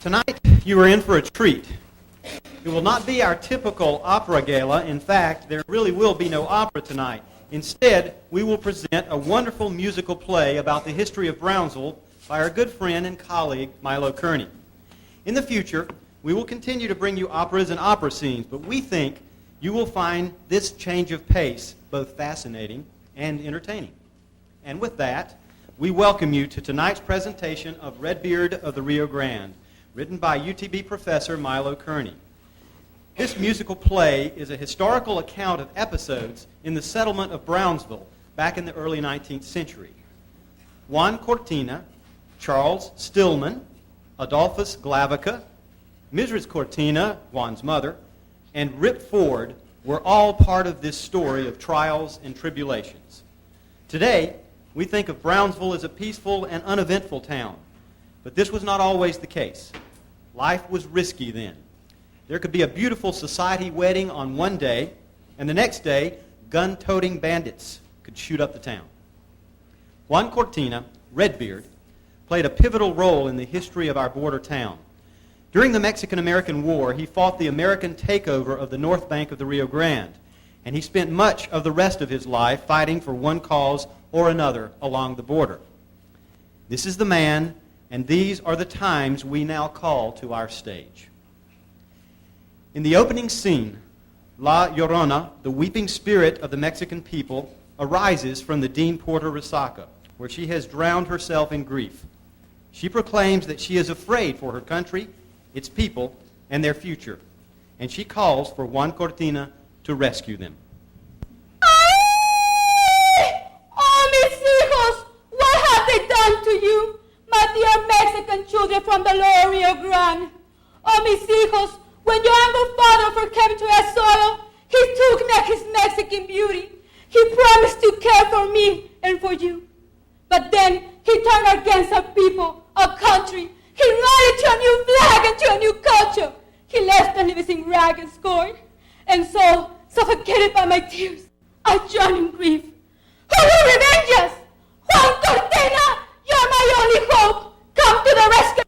Tonight, you are in for a treat. It will not be our typical opera gala. In fact, there really will be no opera tonight. Instead, we will present a wonderful musical play about the history of Brownsville by our good friend and colleague, Milo Kearney. In the future, we will continue to bring you operas and opera scenes, but we think you will find this change of pace both fascinating and entertaining. And with that, we welcome you to tonight's presentation of Redbeard of the Rio Grande, written by UTB professor Milo Kearney. This musical play is a historical account of episodes in the settlement of Brownsville back in the early 19th century. Juan Cortina, Charles Stillman, Adolphus Glavica, Mrs. Cortina, Juan's mother, and Rip Ford were all part of this story of trials and tribulations. Today, we think of Brownsville as a peaceful and uneventful town, but this was not always the case. Life was risky then. There could be a beautiful society wedding on one day, and the next day, gun-toting bandits could shoot up the town. Juan Cortina, Redbeard, played a pivotal role in the history of our border town. During the Mexican-American War, he fought the American takeover of the north bank of the Rio Grande, and he spent much of the rest of his life fighting for one cause or another along the border. This is the man, and these are the times we now call to our stage. In the opening scene, La Llorona, the weeping spirit of the Mexican people, arises from the Dean Porter Resaca, where she has drowned herself in grief. She proclaims that she is afraid for her country, its people, and their future, and she calls for Juan Cortina to rescue them. Oh, mis hijos, what have they done to you, my dear Mexican children from the lower Rio Grande? Oh, mis hijos, when your uncle father first came to our soil, he took back his Mexican beauty. He promised to care for me and for you. But then he turned against our people, our country. He rallied to a new flag and to a new culture. He left us living in rag and scorn. And so, suffocated by my tears, I drown in grief. Who will revenge us? Juan Cortina, you're my only hope. Come to the rescue.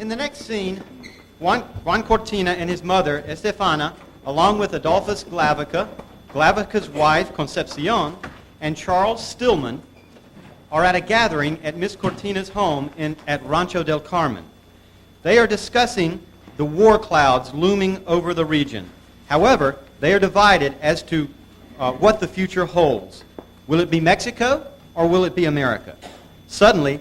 In the next scene, Juan Cortina and his mother, Estefana, along with Adolphus Glavica, Glavica's wife, Concepcion, and Charles Stillman, are at a gathering at Miss Cortina's home at Rancho del Carmen. They are discussing the war clouds looming over the region. However, they are divided as to what the future holds. Will it be Mexico or will it be America? Suddenly,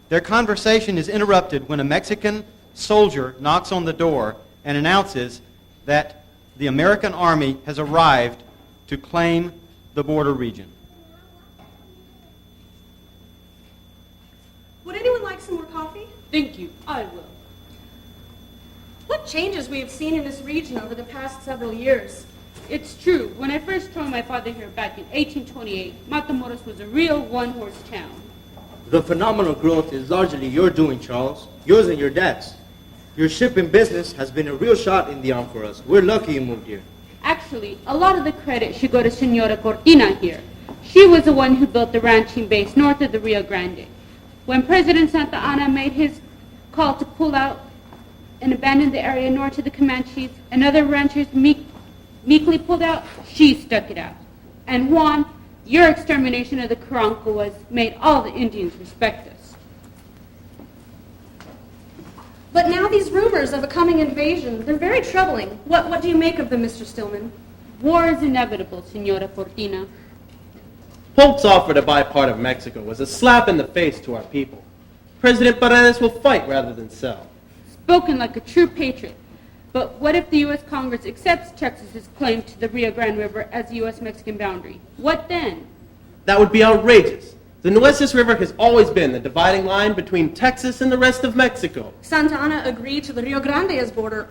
their conversation is interrupted when a Mexican soldier knocks on the door and announces that the American army has arrived to claim the border region. Would anyone like some more coffee? Thank you, I will. What changes we have seen in this region over the past several years? It's true. When I first joined my father here back in 1828, Matamoros was a real one-horse town. The phenomenal growth is largely your doing, Charles. Yours and your dad's. Your shipping business has been a real shot in the arm for us. We're lucky you moved here. Actually, a lot of the credit should go to Senora Cortina here. She was the one who built the ranching base north of the Rio Grande. When President Santa Anna made his call to pull out and abandon the area north of the Comanches, and other ranchers meekly pulled out, she stuck it out. And Juan, your extermination of the Karankawas made all the Indians respect us. But now these rumors of a coming invasion, they're very troubling. What do you make of them, Mr. Stillman? War is inevitable, Senora Cortina. Polk's offer to buy part of Mexico was a slap in the face to our people. President Paredes will fight rather than sell. Spoken like a true patriot. But what if the U.S. Congress accepts Texas's claim to the Rio Grande River as the U.S.-Mexican boundary? What then? That would be outrageous. The Nueces River has always been the dividing line between Texas and the rest of Mexico. Santa Anna agreed to the Rio Grande as border